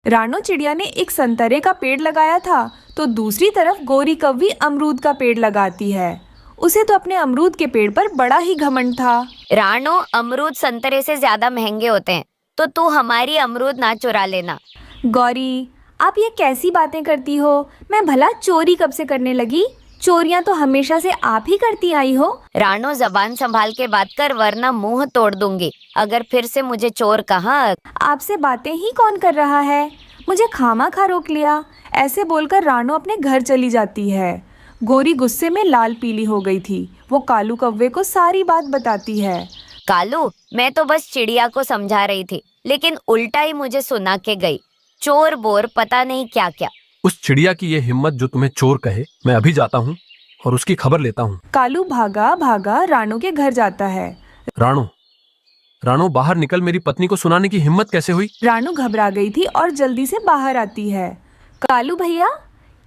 रानो चिड़िया ने एक संतरे का पेड़ लगाया था, तो दूसरी तरफ गोरी कौवी अमरूद का पेड़ लगाती है। उसे तो अपने अमरूद के पेड़ पर बड़ा ही घमंड था। रानो, अमरूद संतरे से ज्यादा महंगे होते हैं, तो तू हमारी अमरूद ना चुरा लेना। गौरी, आप ये कैसी बातें करती हो? मैं भला चोरी कब से करने लगी? चोरियां तो हमेशा से आप ही करती आई हो। रानो, जबान संभाल के बात कर, वरना मुंह तोड़ दूंगी अगर फिर से मुझे चोर कहा। आपसे बातें ही कौन कर रहा है? मुझे खामा-खा रोक लिया। ऐसे बोलकर रानो अपने घर चली जाती है। गोरी गुस्से में लाल पीली हो गई थी। वो कालू कौवे को सारी बात बताती है। कालू, मैं तो बस चिड़िया को समझा रही थी, लेकिन उल्टा ही मुझे सुना के गई। चोर बोर पता नहीं क्या क्या। उस चिड़िया की ये हिम्मत जो तुम्हें चोर कहे। मैं अभी जाता हूँ और उसकी खबर लेता हूँ। कालू भागा भागा रानो के घर जाता है। रानो, रानो बाहर निकल, मेरी पत्नी को सुनाने की हिम्मत कैसे हुई? रानो घबरा गई थी और जल्दी से बाहर आती है। कालू भैया,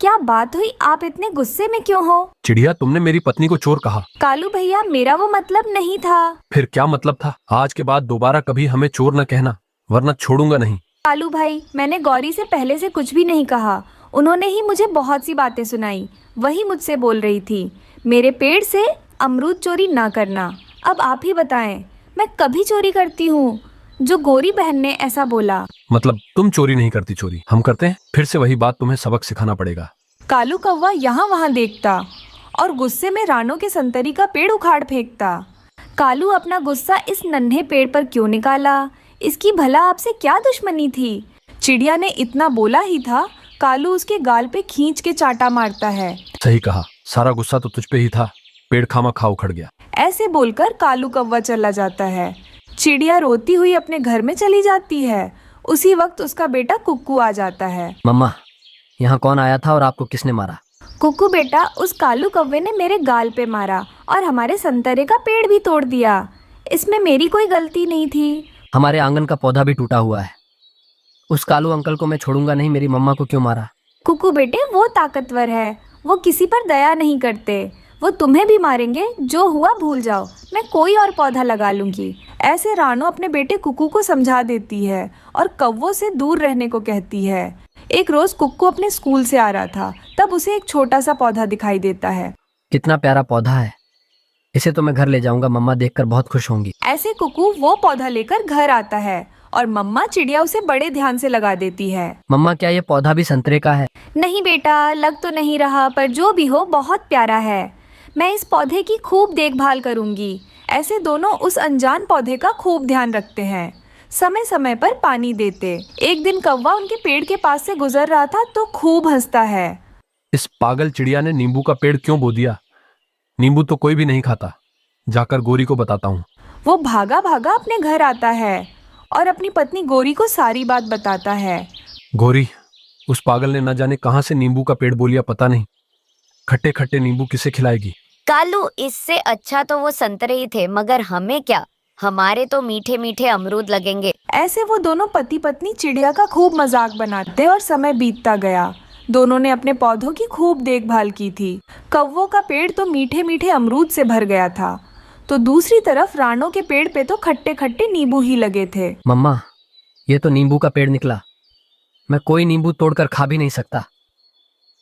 क्या बात हुई? आप इतने गुस्से में क्यों हो? चिड़िया, तुमने मेरी पत्नी को चोर कहा। कालू भैया, मेरा वो मतलब नहीं था। फिर क्या मतलब था? आज के बाद दोबारा कभी हमें चोर न कहना, वरना छोड़ूंगा नहीं। कालू भाई, मैंने गौरी से पहले से कुछ भी नहीं कहा। उन्होंने ही मुझे बहुत सी बातें सुनाई। वही मुझसे बोल रही थी मेरे पेड़ से अमरूद चोरी ना करना। अब आप ही बताएं, मैं कभी चोरी करती हूँ? जो गौरी बहन ने ऐसा बोला। मतलब तुम चोरी नहीं करती, चोरी हम करते हैं। फिर से वही बात, तुम्हें सबक सिखाना पड़ेगा। कालू कौवा यहाँ वहाँ देखता और गुस्से में रानो के संतरी का पेड़ उखाड़ फेंकता। कालू अपना गुस्सा इस नन्हे पेड़ पर क्यों निकाला? इसकी भला आपसे क्या दुश्मनी थी? चिड़िया ने इतना बोला ही था, कालू उसके गाल पे खींच के चाटा मारता है। सही कहा, सारा गुस्सा तो तुझ पे ही था। पेड़ खामा खा उखड़ गया। ऐसे बोलकर कालू कौवा चला जाता है। चिड़िया रोती हुई अपने घर में चली जाती है। उसी वक्त उसका बेटा कुक्कू आ जाता है। मम्मा, यहाँ कौन आया था और आपको किसने मारा? कुक्कू बेटा, उस कालू कौवे ने मेरे गाल पे मारा और हमारे संतरे का पेड़ भी तोड़ दिया। इसमें मेरी कोई गलती नहीं थी। हमारे आंगन का पौधा भी टूटा हुआ है। उस कालू अंकल को मैं छोड़ूंगा नहीं। मेरी मम्मा को क्यों मारा? कुक्कू बेटे, वो ताकतवर है। वो किसी पर दया नहीं करते। वो तुम्हें भी मारेंगे। जो हुआ भूल जाओ, मैं कोई और पौधा लगा लूंगी। ऐसे रानो अपने बेटे कुक्कू को समझा देती है और कौवों से दूर रहने को कहती है। एक रोज कुक्कू अपने स्कूल से आ रहा था, तब उसे एक छोटा सा पौधा दिखाई देता है। कितना प्यारा पौधा है, इसे तो मैं घर ले जाऊंगा। मम्मा देखकर बहुत खुश होंगी। ऐसे कुक्कू वो पौधा लेकर घर आता है और मम्मा चिड़िया उसे बड़े ध्यान से लगा देती है। मम्मा, क्या ये पौधा भी संतरे का है? नहीं बेटा, लग तो नहीं रहा, पर जो भी हो बहुत प्यारा है। मैं इस पौधे की खूब देखभाल करूंगी। ऐसे दोनों उस अनजान पौधे का खूब ध्यान रखते हैं, समय समय पर पानी देते। एक दिन कौवा उनके पेड़ के पास से गुजर रहा था तो खूब हंसता है। इस पागल चिड़िया ने नींबू का पेड़ क्यों बो दिया? नींबू तो कोई भी नहीं खाता। जाकर गोरी को बताता हूँ। वो भागा भागा अपने घर आता है और अपनी पत्नी गोरी को सारी बात बताता है। गोरी, उस पागल ने न जाने कहां से नींबू का पेड़ बो लिया, पता नहीं। खट्टे खट्टे नींबू किसे खिलाएगी? कालू, इससे अच्छा तो वो संतरे ही थे, मगर हमें क्या, हमारे तो मीठे मीठे अमरूद लगेंगे। ऐसे वो दोनों पति पत्नी चिड़िया का खूब मजाक बनाते और समय बीतता गया। दोनों ने अपने पौधों की खूब देखभाल की थी। कौवों का पेड़ तो मीठे मीठे अमरूद से भर गया था, तो दूसरी तरफ रानो के पेड़ पे तो खट्टे खट्टे नींबू ही लगे थे। मम्मा, ये तो नींबू का पेड़ निकला। मैं कोई नींबू तोड़कर खा भी नहीं सकता।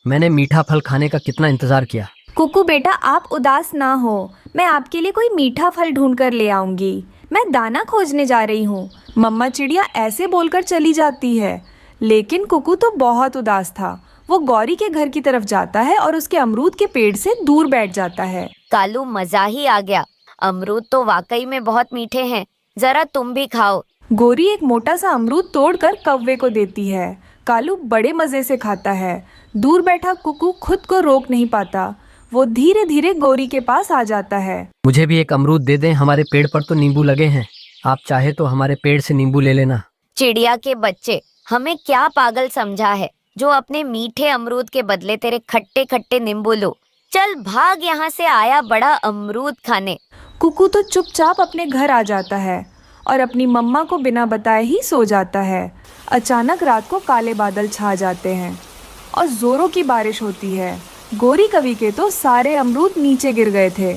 मैंने मीठा फल खाने का कितना इंतजार किया। कुक्कू बेटा, आप उदास ना हो। मैं आपके लिए कोई मीठा फल ढूंढ कर ले आऊंगी। मैं दाना खोजने जा रही हूँ। मम्मा चिड़िया ऐसे बोलकर चली जाती है, लेकिन कुक्कू तो बहुत उदास था। वो गौरी के घर की तरफ जाता है और उसके अमरूद के पेड़ से दूर बैठ जाता है। कालू, मजा ही आ गया। अमरूद तो वाकई में बहुत मीठे हैं, जरा तुम भी खाओ। गोरी एक मोटा सा अमरूद तोड़कर कौवे को देती है। कालू बड़े मजे से खाता है। दूर बैठा कुक्कू खुद को रोक नहीं पाता। वो धीरे धीरे गोरी के पास आ जाता है। मुझे भी एक अमरूद दे दें। हमारे पेड़ पर तो नींबू लगे हैं। आप चाहे तो हमारे पेड़ से नींबू ले लेना। चिड़िया के बच्चे, हमें क्या पागल समझा है जो अपने मीठे अमरूद के बदले तेरे खट्टे खट्टे नींबू लो। चल भाग यहाँ से, आया बड़ा अमरूद खाने। कुक्कू तो चुपचाप अपने घर आ जाता है और अपनी मम्मा को बिना बताए ही सो जाता है। अचानक रात को काले बादल छा जाते हैं और जोरों की बारिश होती है। गोरी कवि के तो सारे अमरूद नीचे गिर गए थे।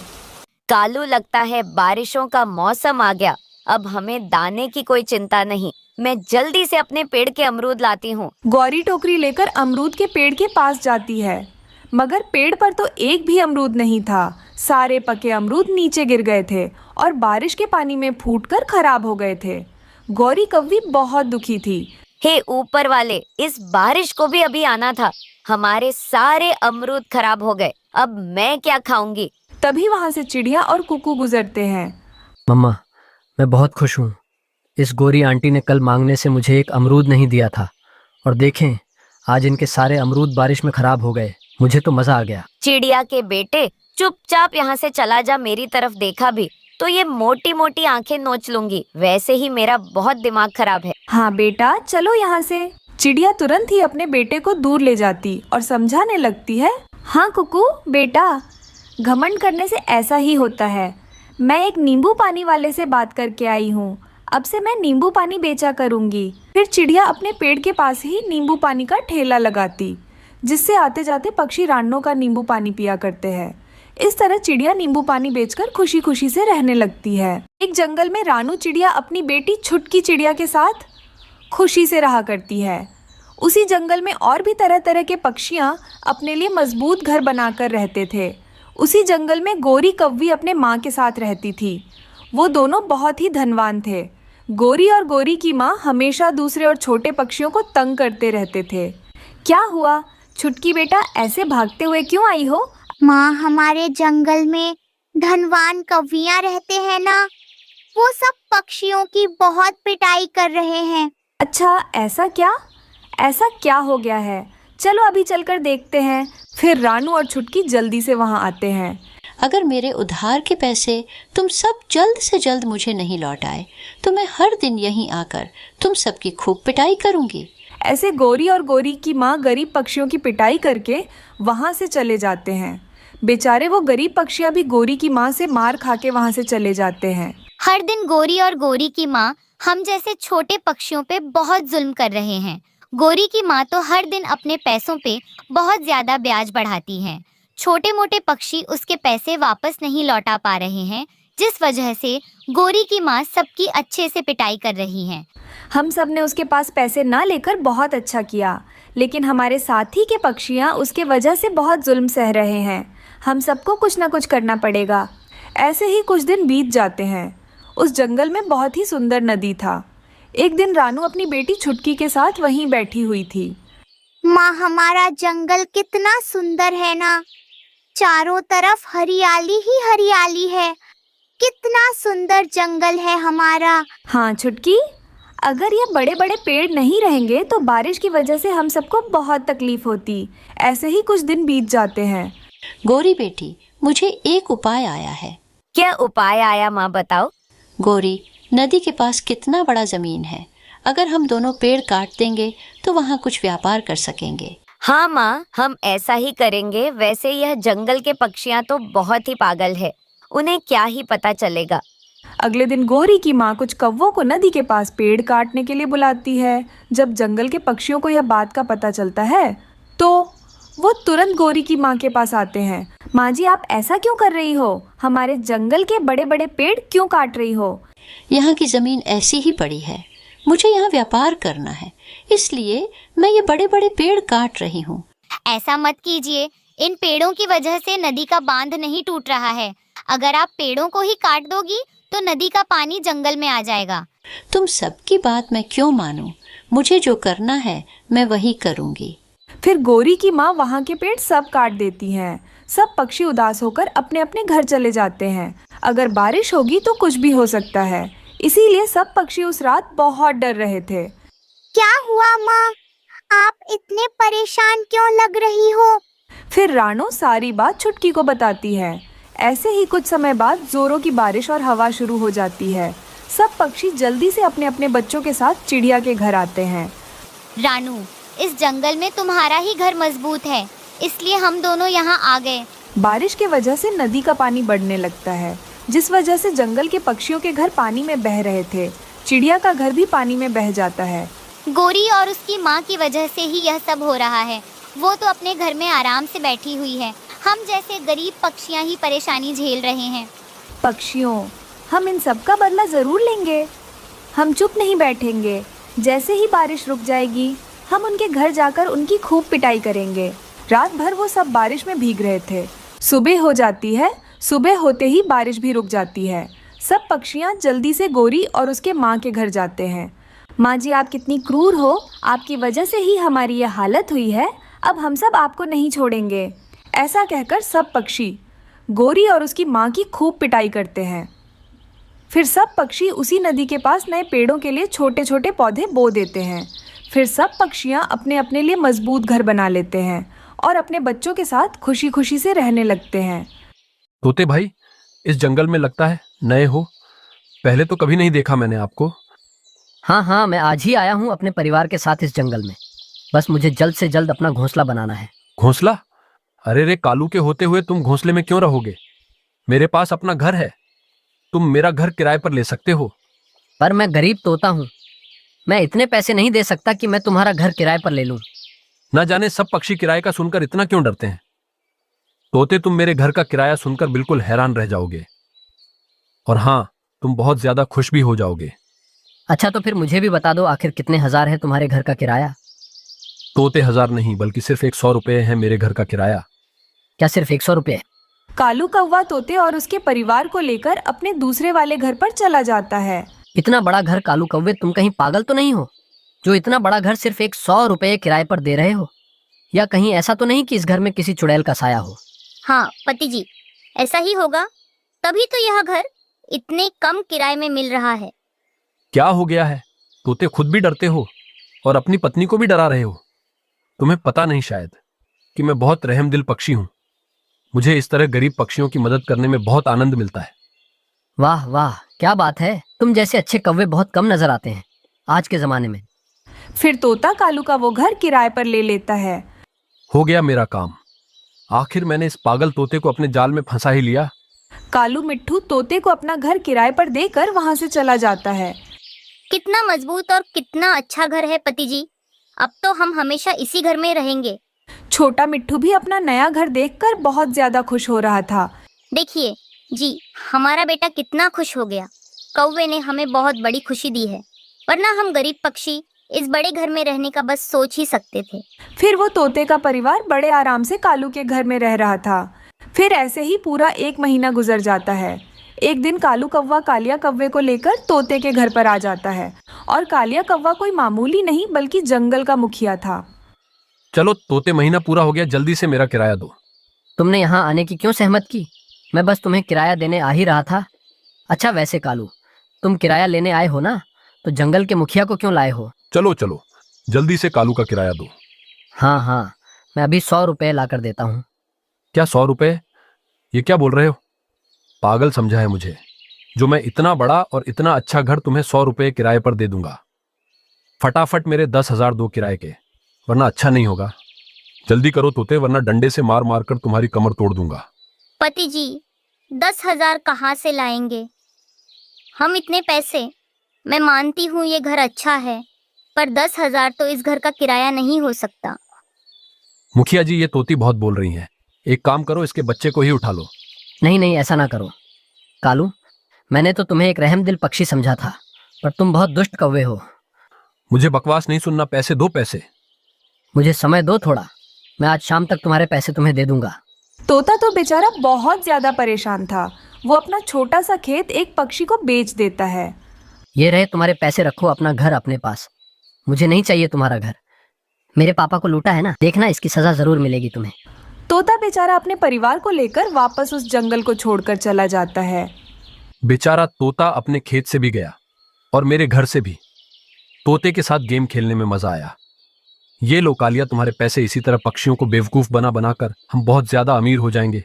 कालू, लगता है बारिशों का मौसम आ गया। अब हमें दाने की कोई चिंता नहीं, मैं जल्दी से अपने पेड़ के अमरूद लाती हूँ। गौरी टोकरी लेकर अमरूद के पेड़ के पास जाती है, मगर पेड़ पर तो एक भी अमरूद नहीं था। सारे पके अमरूद नीचे गिर गए थे और बारिश के पानी में फूटकर खराब हो गए थे। गौरी कौवी बहुत दुखी थी। हे ऊपर वाले, इस बारिश को भी अभी आना था। हमारे सारे अमरूद खराब हो गए, अब मैं क्या खाऊंगी। तभी वहां से चिड़िया और कुकू गुजरते हैं। मम्मा, मैं बहुत खुश हूँ। इस गोरी आंटी ने कल मांगने से मुझे एक अमरूद नहीं दिया था, और देखें आज इनके सारे अमरूद बारिश में खराब हो गए। मुझे तो मजा आ गया। चिड़िया के बेटे, चुपचाप यहाँ से चला जा। मेरी तरफ देखा भी तो ये मोटी मोटी आंखें नोच लूंगी। वैसे ही मेरा बहुत दिमाग खराब है। हाँ बेटा, चलो यहाँ से। चिड़िया तुरंत ही अपने बेटे को दूर ले जाती और समझाने लगती है। हाँ कुकू बेटा, घमंड करने से ऐसा ही होता है। मैं एक नींबू पानी वाले से बात करके आई हूँ। अब से मैं नींबू पानी बेचा करूँगी। फिर चिड़िया अपने पेड़ के पास ही नींबू पानी का ठेला लगाती, जिससे आते जाते पक्षी रानों का नींबू पानी पिया करते हैं। इस तरह चिड़िया नींबू पानी बेचकर खुशी खुशी से रहने लगती है। एक जंगल में रानू चिड़िया अपनी बेटी छुटकी चिड़िया के साथ खुशी से रहा करती है। उसी जंगल में और भी तरह तरह के पक्षियाँ अपने लिए मजबूत घर बनाकर रहते थे। उसी जंगल में गोरी कौवी अपने माँ के साथ रहती थी। वो दोनों बहुत ही धनवान थे। गोरी और गोरी की माँ हमेशा दूसरे और छोटे पक्षियों को तंग करते रहते थे। क्या हुआ छुटकी बेटा, ऐसे भागते हुए क्यों आई हो? माँ, हमारे जंगल में धनवान कौवियाँ रहते हैं ना, वो सब पक्षियों की बहुत पिटाई कर रहे हैं। अच्छा, ऐसा क्या हो गया है? चलो अभी चलकर देखते हैं। फिर रानू और छुटकी जल्दी से वहाँ आते हैं। अगर मेरे उधार के पैसे तुम सब जल्द से जल्द मुझे नहीं लौटाए तो मैं हर दिन यहीं आकर तुम सबकी खूब पिटाई करूंगी। ऐसे गोरी और गोरी की माँ गरीब पक्षियों की पिटाई करके वहाँ से चले जाते हैं। बेचारे वो गरीब पक्षियाँ भी गोरी की माँ से मार खा के वहाँ से चले जाते हैं। हर दिन गोरी और गोरी की माँ हम जैसे छोटे पक्षियों पे बहुत जुल्म कर रहे हैं। गोरी की माँ तो हर दिन अपने पैसों पे बहुत ज्यादा ब्याज बढ़ाती हैं। छोटे मोटे पक्षी उसके पैसे वापस नहीं लौटा पा रहे हैं, जिस वजह से गोरी की माँ सबकी अच्छे से पिटाई कर रही हैं। हम सब ने उसके पास पैसे ना लेकर बहुत अच्छा किया, लेकिन हमारे साथी के पक्षियाँ उसके वजह से बहुत जुल्म सह रहे हैं। हम सबको कुछ ना कुछ करना पड़ेगा। ऐसे ही कुछ दिन बीत जाते हैं। उस जंगल में बहुत ही सुंदर नदी था। एक दिन रानू अपनी बेटी छुटकी के साथ वहीं बैठी हुई थी। माँ, हमारा जंगल कितना सुंदर है ना, चारों तरफ हरियाली ही हरियाली है। कितना सुंदर जंगल है हमारा। हाँ छुटकी, अगर ये बड़े बड़े पेड़ नहीं रहेंगे तो बारिश की वजह से हम सबको बहुत तकलीफ होती। ऐसे ही कुछ दिन बीत जाते हैं। गोरी बेटी, मुझे एक उपाय आया है। क्या उपाय आया माँ, बताओ। गोरी, नदी के पास कितना बड़ा जमीन है। अगर हम दोनों पेड़ काट देंगे तो वहाँ कुछ व्यापार कर सकेंगे। हाँ माँ, हम ऐसा ही करेंगे। वैसे यह जंगल के पक्षियाँ तो बहुत ही पागल है, उन्हें क्या ही पता चलेगा। अगले दिन गोरी की माँ कुछ कौवों को नदी के पास पेड़ काटने के लिए बुलाती है। जब जंगल के पक्षियों को यह बात का पता चलता है तो वो तुरंत गोरी की माँ के पास आते हैं। माँ जी, आप ऐसा क्यों कर रही हो? हमारे जंगल के बड़े बड़े पेड़ क्यों काट रही हो? यहाँ की जमीन ऐसी ही पड़ी है, मुझे यहाँ व्यापार करना है, इसलिए मैं ये बड़े बड़े पेड़ काट रही हूँ। ऐसा मत कीजिए, इन पेड़ों की वजह से नदी का बांध नहीं टूट रहा है। अगर आप पेड़ों को ही काट दोगी तो नदी का पानी जंगल में आ जाएगा। तुम सबकी बात मैं क्यों मानूं? मुझे जो करना है मैं वही करूँगी। फिर गोरी की माँ वहाँ के पेड़ सब काट देती हैं। सब पक्षी उदास होकर अपने अपने घर चले जाते हैं। अगर बारिश होगी तो कुछ भी हो सकता है, इसीलिए सब पक्षी उस रात बहुत डर रहे थे। क्या हुआ माँ? आप इतने परेशान क्यों लग रही हो? फिर रानू सारी बात छुटकी को बताती है। ऐसे ही कुछ समय बाद जोरों की बारिश और हवा शुरू हो जाती है। सब पक्षी जल्दी से अपने अपने बच्चों के साथ चिड़िया के घर आते हैं। रानू, इस जंगल में तुम्हारा ही घर मजबूत है, इसलिए हम दोनों यहाँ आ गए। बारिश के वजह से नदी का पानी बढ़ने लगता है, जिस वजह से जंगल के पक्षियों के घर पानी में बह रहे थे। चिड़िया का घर भी पानी में बह जाता है। गोरी और उसकी माँ की वजह से ही यह सब हो रहा है। वो तो अपने घर में आराम से बैठी हुई है, हम जैसे गरीब पक्षियाँ ही परेशानी झेल रहे हैं। पक्षियों, हम इन सब का बदला ज़रूर लेंगे। हम चुप नहीं बैठेंगे। जैसे ही बारिश रुक जाएगी हम उनके घर जाकर उनकी खूब पिटाई करेंगे। रात भर वो सब बारिश में भीग रहे थे। सुबह हो जाती है, सुबह होते ही बारिश भी रुक जाती है। सब पक्षियाँ जल्दी से गोरी और उसके माँ के घर जाते हैं। माँ जी, आप कितनी क्रूर हो, आपकी वजह से ही हमारी यह हालत हुई है। अब हम सब आपको नहीं छोड़ेंगे। ऐसा कहकर सब पक्षी गोरी और उसकी माँ की खूब पिटाई करते हैं। फिर सब पक्षी उसी नदी के पास नए पेड़ों के लिए छोटे छोटे पौधे बो देते हैं। फिर सब पक्षियाँ अपने अपने लिए मजबूत घर बना लेते हैं और अपने बच्चों के साथ खुशी खुशी से रहने लगते हैं। तोते भाई, इस जंगल में लगता है नए हो, पहले तो कभी नहीं देखा मैंने आपको। हाँ हाँ, मैं आज ही आया हूँ अपने परिवार के साथ इस जंगल में। बस मुझे जल्द से जल्द अपना घोंसला बनाना है। घोंसला? अरे रे, कालू के होते हुए तुम घोंसले में क्यों रहोगे? मेरे पास अपना घर है, तुम मेरा घर किराए पर ले सकते हो। पर मैं गरीब तोता हूँ, मैं इतने पैसे नहीं दे सकता कि मैं तुम्हारा घर किराए पर ले लूँ। ना जाने सब पक्षी किराए का सुनकर इतना क्यों डरते हैं। तोते, तुम मेरे घर का किराया सुनकर बिल्कुल हैरान रह जाओगे, और हाँ, तुम बहुत ज्यादा खुश भी हो जाओगे। अच्छा, तो फिर मुझे भी बता दो, आखिर कितने हजार है तुम्हारे घर का किराया? तोते, 1000 नहीं बल्कि सिर्फ 100 रुपए है मेरे घर का किराया। क्या सिर्फ 100 रुपये? कालू कौवा तोते और उसके परिवार को लेकर अपने दूसरे वाले घर पर चला जाता है। इतना बड़ा घर कालू कौवे, तुम कहीं पागल तो नहीं हो जो इतना बड़ा घर सिर्फ 100 रुपये किराए पर दे रहे हो? या कहीं ऐसा तो नहीं कि इस घर में किसी चुड़ैल का साया हो? हाँ पति जी, ऐसा ही होगा, तभी तो यह घर इतने कम किराए में मिल रहा है। क्या हो गया है? तोते, खुद भी डरते हो और अपनी पत्नी को भी डरा रहे हो। तुम्हें पता नहीं शायद कि मैं बहुत रहमदिल पक्षी हूँ। मुझे इस तरह गरीब पक्षियों की मदद करने में बहुत आनंद मिलता है। वाह वाह, क्या बात है, तुम जैसे अच्छे कौवे बहुत कम नजर आते हैं आज के जमाने में। फिर तोता कालू का वो घर किराए पर ले लेता है। हो गया मेरा काम, आखिर मैंने इस पागल तोते को अपने जाल में फंसा ही लिया। कालू मिट्ठू तोते को अपना घर किराए पर देकर वहां से चला जाता है। कितना मजबूत और कितना अच्छा घर है पति जी, अब तो हम हमेशा इसी घर में रहेंगे। छोटा मिट्ठू भी अपना नया घर देखकर बहुत ज्यादा खुश हो रहा था। देखिए जी, हमारा बेटा कितना खुश हो गया। कौवे ने हमें बहुत बड़ी खुशी दी है, वरना हम गरीब पक्षी इस बड़े घर में रहने का बस सोच ही सकते थे। फिर वो तोते का परिवार बड़े आराम से कालू के घर में रह रहा था। फिर ऐसे ही पूरा 1 महीना गुजर जाता है। एक दिन कालू कौवा कालिया कौवे को लेकर तोते के घर पर आ जाता है, और कालिया कौवा कोई मामूली नहीं बल्कि जंगल का मुखिया था। चलो तोते, महीना पूरा हो गया, जल्दी से मेरा किराया दो। तुमने यहाँ आने की क्यों सहमत की? मैं बस तुम्हें किराया देने आ ही रहा था। अच्छा, वैसे कालू, तुम किराया लेने आए हो ना, तो जंगल के मुखिया को क्यों लाए हो? चलो चलो, जल्दी से कालू का किराया दो। हाँ हाँ, मैं अभी 100 रुपये ला कर देता हूँ। क्या 100 रुपए? ये क्या बोल रहे हो? पागल समझा है मुझे, जो मैं इतना बड़ा और इतना अच्छा घर तुम्हें 100 रुपए किराए पर दे दूंगा। फटाफट मेरे 10,000 दो किराए के, वरना अच्छा नहीं होगा। जल्दी करो तोते, वरना डंडे से मार मार कर तुम्हारी कमर तोड़ दूंगा। पति जी, 10,000 कहाँ से लाएंगे हम इतने पैसे? मैं मानती हूँ ये घर अच्छा है, पर 10,000 तो इस घर का किराया नहीं हो सकता। मुखिया जी, ये तोती बहुत बोल रही हैं। एक काम करो, इसके बच्चे को ही उठा लो। नहीं नहीं, ऐसा ना करो कालू, मैंने तो तुम्हें एक रहमदिल पक्षी समझा था, पर तुम बहुत दुष्ट कौवे हो। मुझे बकवास नहीं सुनना, पैसे दो पैसे। मुझे समय दो थोड़ा, मैं आज शाम तक तुम्हारे पैसे तुम्हें दे दूंगा। तोता तो बेचारा बहुत ज्यादा परेशान था। वो अपना छोटा सा खेत एक पक्षी को बेच देता है। ये रहे तुम्हारे पैसे, रखो अपना घर अपने पास। मुझे नहीं चाहिए तुम्हारा घर। मेरे पापा को लूटा है ना, देखना इसकी सजा जरूर मिलेगी तुम्हें। तोता बेचारा अपने परिवार को लेकर वापस उस जंगल को छोड़कर चला जाता है। बेचारा तोता अपने खेत से भी गया और मेरे घर से भी। तोते के साथ गेम खेलने में मजा आया। ये लो कालिया, तुम्हारे पैसे। इसी तरह पक्षियों को बेवकूफ बना बनाकर हम बहुत ज्यादा अमीर हो जाएंगे।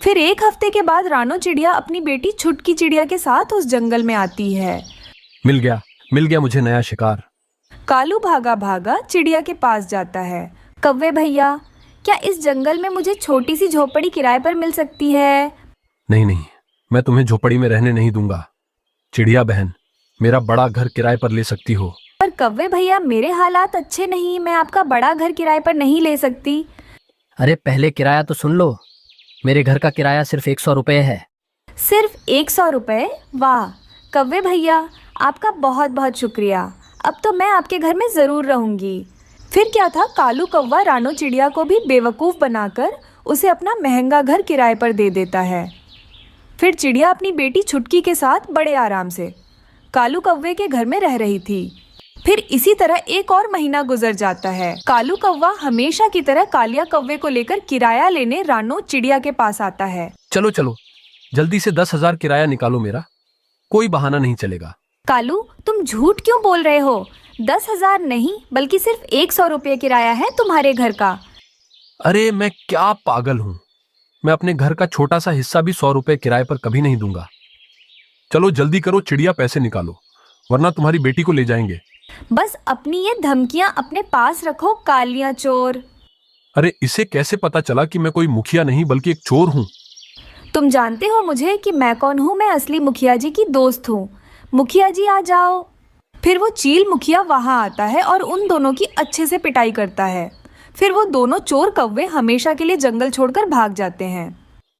फिर 1 हफ्ते के बाद रानो चिड़िया अपनी बेटी छुटकी चिड़िया के साथ उस जंगल में आती है। मिल गया मुझे नया शिकार। कालू भागा भागा चिड़िया के पास जाता है। कौवे भैया, क्या इस जंगल में मुझे छोटी सी झोपड़ी किराए पर मिल सकती है? नहीं, मैं तुम्हें झोपड़ी में रहने नहीं दूंगा। चिड़िया बहन, मेरा बड़ा घर किराए पर ले सकती हो। पर कौवे भैया, मेरे हालात अच्छे नहीं, मैं आपका बड़ा घर किराए पर नहीं ले सकती। अरे पहले किराया तो सुन लो। मेरे घर का किराया सिर्फ 100 रुपये है। सिर्फ 100 रुपये? वाह कौवे भैया, आपका बहुत बहुत शुक्रिया। अब तो मैं आपके घर में ज़रूर रहूँगी। फिर क्या था, कालू कौवा रानो चिड़िया को भी बेवकूफ़ बनाकर उसे अपना महंगा घर किराए पर दे देता है। फिर चिड़िया अपनी बेटी छुटकी के साथ बड़े आराम से कालू कौवे के घर में रह रही थी। फिर इसी तरह एक और महीना गुजर जाता है। कालू कौवा हमेशा की तरह कालिया कौवे को लेकर किराया लेने रानो चिड़िया के पास आता है। चलो चलो, जल्दी से 10,000 किराया निकालो मेरा, कोई बहाना नहीं चलेगा। कालू, तुम झूठ क्यों बोल रहे हो? 10,000 नहीं बल्कि सिर्फ 100 रुपये किराया है तुम्हारे घर का। अरे मैं क्या पागल हूँ, मैं अपने घर का छोटा सा हिस्सा भी 100 रुपए किराए पर कभी नहीं दूंगा। चलो जल्दी करो चिड़िया, पैसे निकालो वरना तुम्हारी बेटी को ले जाएंगे। बस अपनी ये धमकियां अपने पास रखो कालिया चोर। अरे इसे कैसे पता चला कि मैं कोई मुखिया नहीं बल्कि एक चोर हूँ? तुम जानते हो मुझे कि मैं कौन हूँ? मैं असली मुखिया जी की दोस्त हूँ। मुखिया जी आ जाओ। फिर वो चील मुखिया वहाँ आता है और उन दोनों की अच्छे से पिटाई करता है। फिर वो दोनों चोर कौवे हमेशा के लिए जंगल छोड़कर भाग जाते हैं।